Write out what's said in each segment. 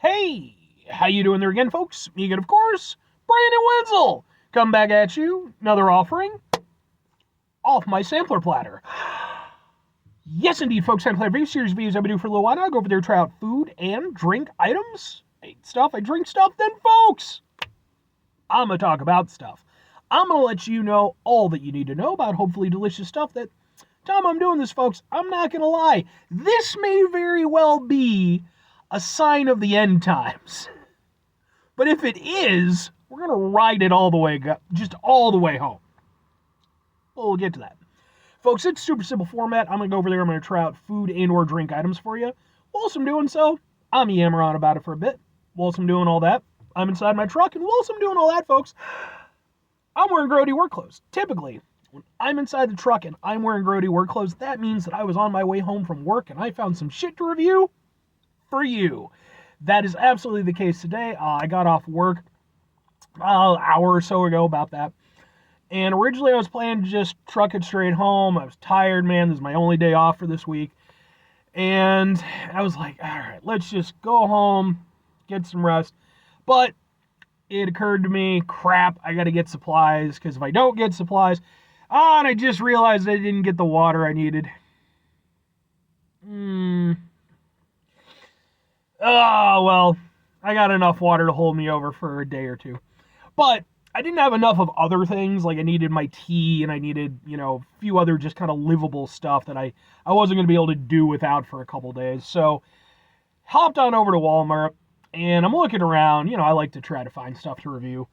Hey, how you doing there again, folks? Me again, of course, Brandon Wenzel. Come back at you, another offering off my sampler platter. Yes, indeed, folks, I play a very series of videos I've been doing for a little while now. I go over there, try out food and drink items. I eat stuff, I drink stuff, then, folks, I'm going to talk about stuff. I'm going to let you know all that you need to know about hopefully delicious stuff that, time I'm doing this, folks, I'm not going to lie. This may very well be a sign of the end times. But if it is, we're going to ride it all the way, just all the way home. We'll get to that. Folks, it's super simple format. I'm going to go over there. I'm going to try out food and or drink items for you. Whilst I'm doing so, I'm yammer on about it for a bit. Whilst I'm doing all that, I'm inside my truck. And whilst I'm doing all that, folks, I'm wearing grody work clothes. Typically, when I'm inside the truck and I'm wearing grody work clothes, that means that I was on my way home from work and I found some shit to review for you. That is absolutely the case today. I got off work an hour or so ago, about that. And originally I was planning to just truck it straight home. I was tired, man. This is my only day off for this week. And I was like, all right, let's just go home, get some rest. But it occurred to me, crap, I got to get supplies, because if I don't get supplies, and I just realized I didn't get the water I needed. Oh, well, I got enough water to hold me over for a day or two. But I didn't have enough of other things, like I needed my tea, and I needed, a few other just kind of livable stuff that I wasn't going to be able to do without for a couple days. So, hopped on over to Walmart, and I'm looking around. I like to try to find stuff to review.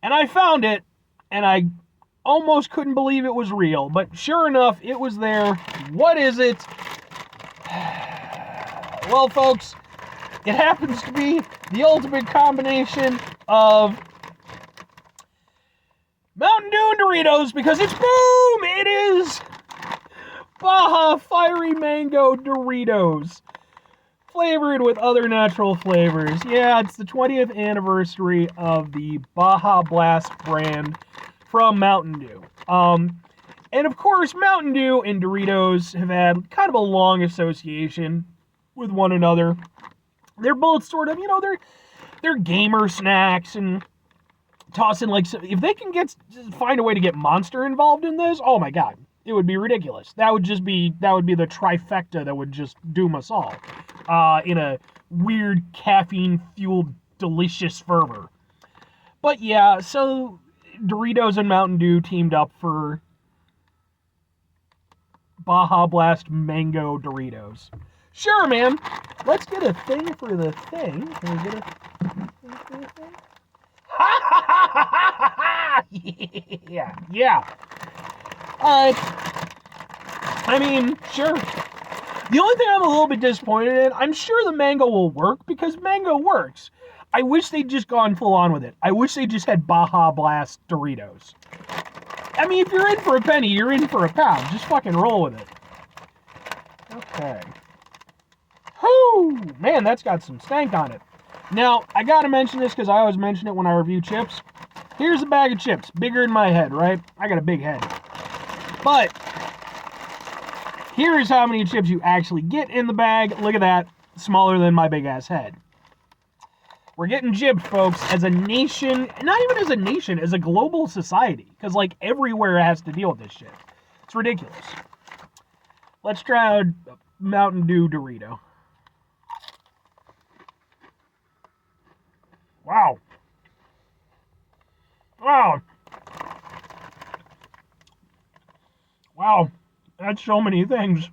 And I found it, and I almost couldn't believe it was real. But sure enough, it was there. What is it? Well, folks, it happens to be the ultimate combination of Mountain Dew and Doritos, because it's boom! It is Baja Fiery Mango Doritos, flavored with other natural flavors. Yeah, it's the 20th anniversary of the Baja Blast brand from Mountain Dew. And of course, Mountain Dew and Doritos have had kind of a long association with one another. They're both sort of, they're gamer snacks, and toss in, like, if they can find a way to get Monster involved in this, oh my god, it would be ridiculous. That would be the trifecta that would just doom us all, in a weird caffeine-fueled delicious fervor. But yeah, so Doritos and Mountain Dew teamed up for Baja Blast Mango Doritos. Sure, man. Let's get a thing for the thing. Can we get a thing for the thing? Yeah. I mean, sure. The only thing I'm a little bit disappointed in, I'm sure the mango will work, because mango works. I wish they'd just gone full on with it. I wish they just had Baja Blast Doritos. I mean, if you're in for a penny, you're in for a pound. Just fucking roll with it. Okay. Whoo! Man, that's got some stank on it. Now, I gotta mention this because I always mention it when I review chips. Here's a bag of chips, bigger than my head, right? I got a big head. But here's how many chips you actually get in the bag. Look at that, smaller than my big ass head. We're getting gypped, folks, as a nation, not even as a nation, as a global society. Because, like, everywhere has to deal with this shit. It's ridiculous. Let's try a Mountain Dew Dorito. Wow. Wow. That's so many things.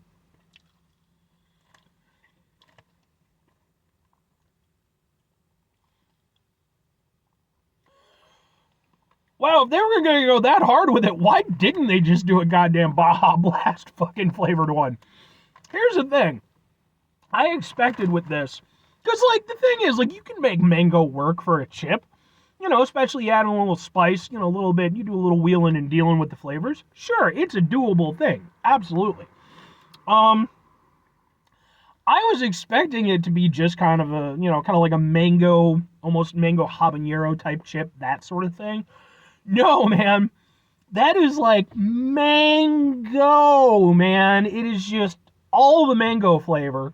Wow, if they were going to go that hard with it, why didn't they just do a goddamn Baja Blast fucking flavored one? Here's the thing. I expected with this, because, like, the thing is, like, you can make mango work for a chip. Especially adding a little spice, a little bit. You do a little wheeling and dealing with the flavors. Sure, it's a doable thing. Absolutely. I was expecting it to be just kind of a, kind of like a mango, almost mango habanero type chip, that sort of thing. No, man. That is like mango, man. It is just all the mango flavor.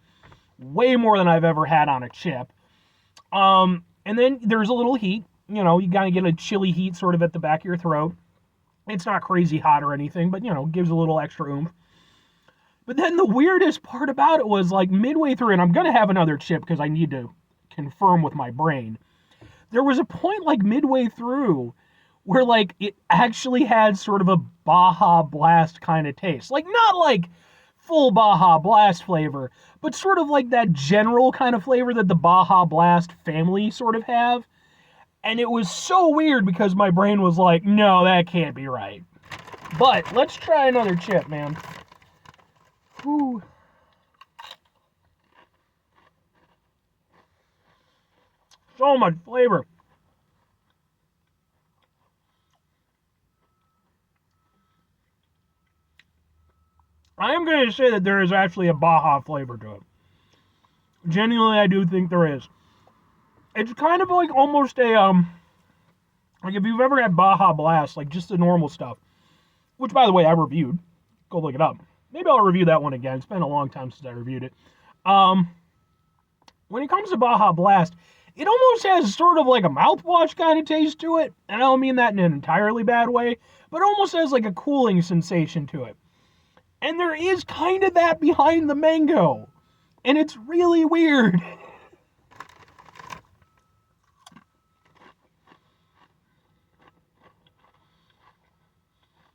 Way more than I've ever had on a chip. And then there's a little heat. You know, you gotta get a chilly heat sort of at the back of your throat. It's not crazy hot or anything, but, you know, gives a little extra oomph. But then the weirdest part about it was, like, midway through, and I'm going to have another chip because I need to confirm with my brain. There was a point, like, midway through where, like, it actually had sort of a Baja Blast kind of taste. Like, not like full Baja Blast flavor, but sort of like that general kind of flavor that the Baja Blast family sort of have. And it was so weird because my brain was like, no, that can't be right. But let's try another chip, man. Ooh. So much flavor. I am going to say that there is actually a Baja flavor to it. Genuinely, I do think there is. It's kind of like almost a, like if you've ever had Baja Blast, like just the normal stuff, which, by the way, I reviewed. Go look it up. Maybe I'll review that one again. It's been a long time since I reviewed it. When it comes to Baja Blast, it almost has sort of like a mouthwash kind of taste to it. And I don't mean that in an entirely bad way, but it almost has like a cooling sensation to it. And there is kind of that behind the mango. And it's really weird.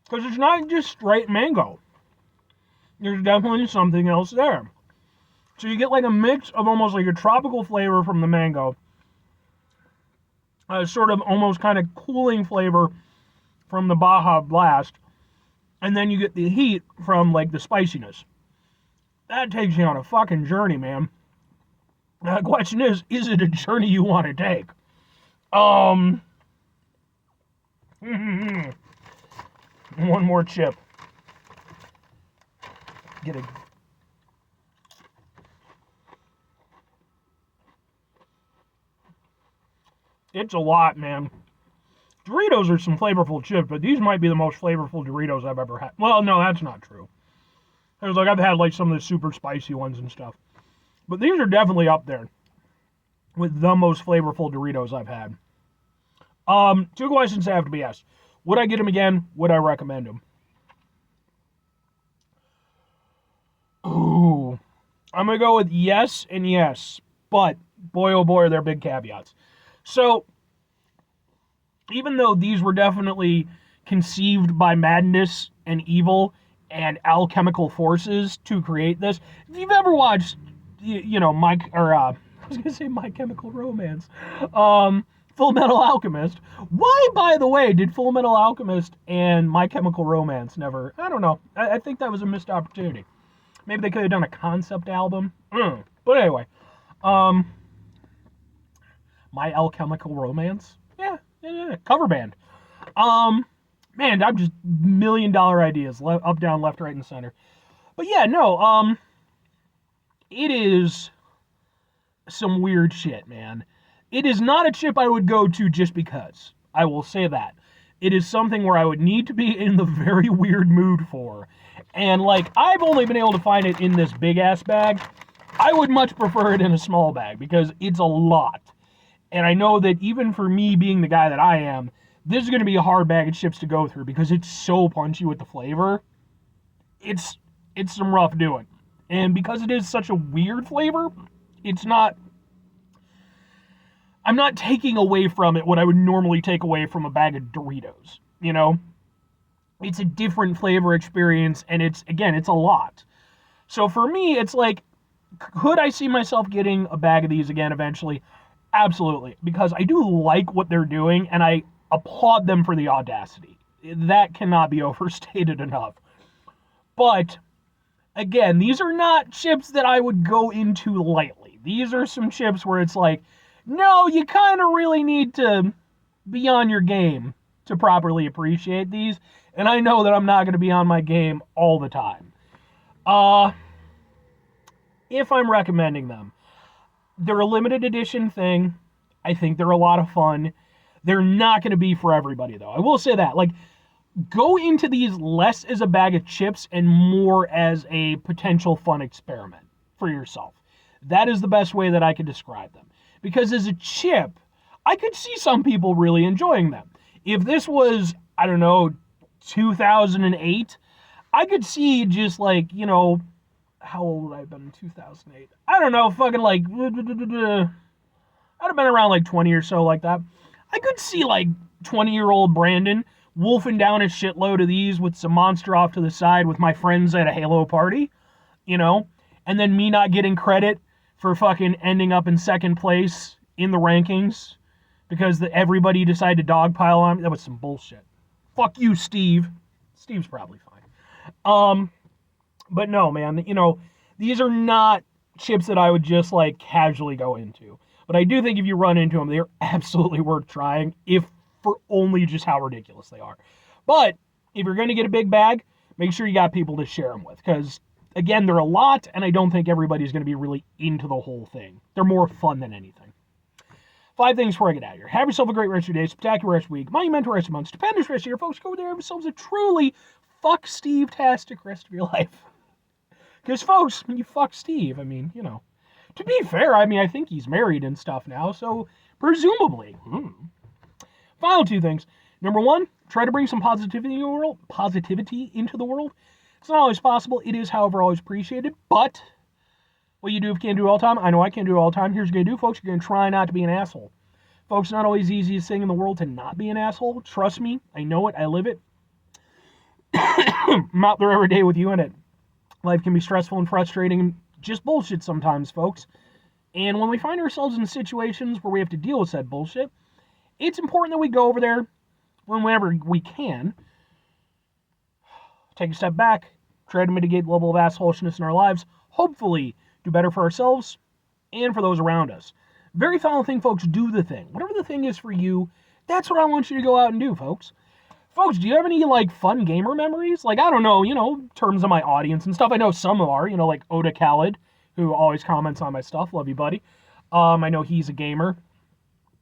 Because it's not just straight mango. There's definitely something else there. So you get like a mix of almost like a tropical flavor from the mango. Sort of almost kind of cooling flavor from the Baja Blast. And then you get the heat from like the spiciness. That takes you on a fucking journey, man. The question is it a journey you want to take? One more chip. Get a... It's a lot, man. Doritos are some flavorful chips, but these might be the most flavorful Doritos I've ever had. Well, no, that's not true. There's like I've had like some of the super spicy ones and stuff. But these are definitely up there with the most flavorful Doritos I've had. Two questions have to be asked. Would I get them again? Would I recommend them? Ooh. I'm going to go with yes and yes. But, boy oh boy, are there big caveats. So, even though these were definitely conceived by madness and evil and alchemical forces to create this, if you've ever watched, I was going to say My Chemical Romance, Full Metal Alchemist. Why, by the way, did Full Metal Alchemist and My Chemical Romance never... I don't know. I think that was a missed opportunity. Maybe they could have done a concept album. But anyway. My Alchemical Romance? Yeah. Cover band. Man, I'm just $1 million ideas. Up, down, left, right, and center. But yeah, no. It is some weird shit, man. It is not a chip I would go to just because. I will say that. It is something where I would need to be in the very weird mood for. And, like, I've only been able to find it in this big-ass bag. I would much prefer it in a small bag because it's a lot. And I know that even for me being the guy that I am, this is going to be a hard bag of chips to go through because it's so punchy with the flavor. It's some rough doing. And because it is such a weird flavor, it's not... I'm not taking away from it what I would normally take away from a bag of Doritos, you know? It's a different flavor experience, and it's a lot. So for me, it's like, could I see myself getting a bag of these again eventually? Absolutely, because I do like what they're doing, and I applaud them for the audacity. That cannot be overstated enough. But, again, these are not chips that I would go into lightly. These are some chips where it's like, no, you kind of really need to be on your game to properly appreciate these. And I know that I'm not going to be on my game all the time. If I'm recommending them, they're a limited edition thing. I think they're a lot of fun. They're not going to be for everybody, though. I will say that. Like, go into these less as a bag of chips and more as a potential fun experiment for yourself. That is the best way that I could describe them. because as a chip, I could see some people really enjoying them. If this was, I don't know, 2008, I could see just like, you know, how old would I have been in 2008? I don't know, fucking like, I'd have been around like 20 or so like that. I could see like 20-year-old Brandon wolfing down a shitload of these with some Monster off to the side with my friends at a Halo party, you know, and then me not getting credit for fucking ending up in second place in the rankings because everybody decided to dogpile on me. That was some bullshit. Fuck you, Steve. Steve's probably fine. But no, man, you know, these are not chips that I would just like casually go into. But I do think if you run into them, they're absolutely worth trying, if for only just how ridiculous they are. But if you're going to get a big bag, make sure you got people to share them with. Because, again, they're a lot, and I don't think everybody's going to be really into the whole thing. They're more fun than anything. 5 things before I get out of here. Have yourself a great rest of your day, spectacular rest of your week, monumental rest of your month, stupendous rest of your folks. Go over there, have yourselves a truly fuck Steve-tastic rest of your life. Because, folks, when you fuck Steve, I mean, you know. To be fair, I mean, I think he's married and stuff now, so presumably. Final 2 things. Number 1, try to bring some positivity into the world. It's not always possible. It is, however, always appreciated. But what you do if you can't do it all the time, I know I can't do it all the time. Here's what you're going to do, folks. You're going to try not to be an asshole. Folks, it's not always the easiest thing in the world to not be an asshole. Trust me. I know it. I live it. I'm out there every day with you in it. Life can be stressful and frustrating and just bullshit sometimes, folks. And when we find ourselves in situations where we have to deal with said bullshit, it's important that we go over there whenever we can, take a step back, try to mitigate the level of assholishness in our lives, hopefully do better for ourselves and for those around us. Very final thing, folks, do the thing. Whatever the thing is for you, that's what I want you to go out and do, folks. Folks, do you have any, like, fun gamer memories? Like, I don't know, you know, in terms of my audience and stuff. I know some are, you know, like Oda Khaled, who always comments on my stuff. Love you, buddy. I know he's a gamer.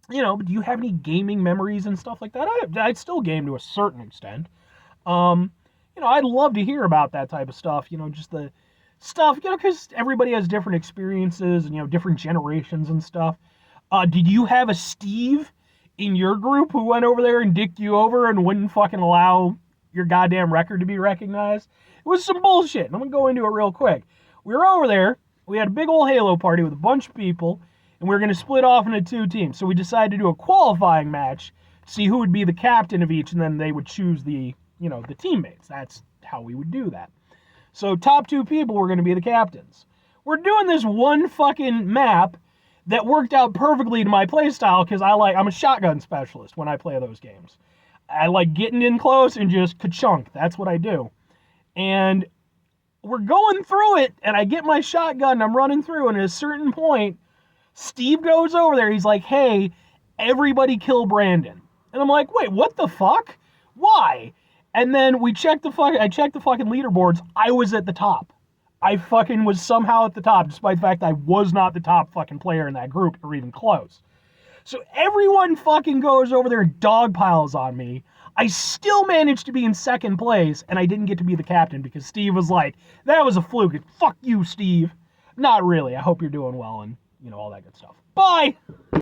You know, but do you have any gaming memories and stuff like that? I still game to a certain extent. You know, I'd love to hear about that type of stuff. You know, just the stuff, you know, because everybody has different experiences and, you know, different generations and stuff. Did you have a Steve in your group who went over there and dicked you over and wouldn't fucking allow your goddamn record to be recognized? It was some bullshit, and I'm going to go into it real quick. We were over there, we had a big old Halo party with a bunch of people, and we were going to split off into 2 teams. So we decided to do a qualifying match, see who would be the captain of each, and then they would choose the, you know, the teammates. That's how we would do that. So top 2 people were going to be the captains. We're doing this one fucking map that worked out perfectly to my playstyle because I'm a shotgun specialist when I play those games. I like getting in close and just ka-chunk. That's what I do. And we're going through it, and I get my shotgun, and I'm running through, and at a certain point, Steve goes over there. He's like, hey, everybody kill Brandon. And I'm like, wait, what the fuck? Why? And then I checked the fucking leaderboards. I was at the top. I fucking was somehow at the top, despite the fact I was not the top fucking player in that group, or even close. So everyone fucking goes over there and dogpiles on me. I still managed to be in second place, and I didn't get to be the captain because Steve was like, that was a fluke. Fuck you, Steve. Not really. I hope you're doing well and, you know, all that good stuff. Bye!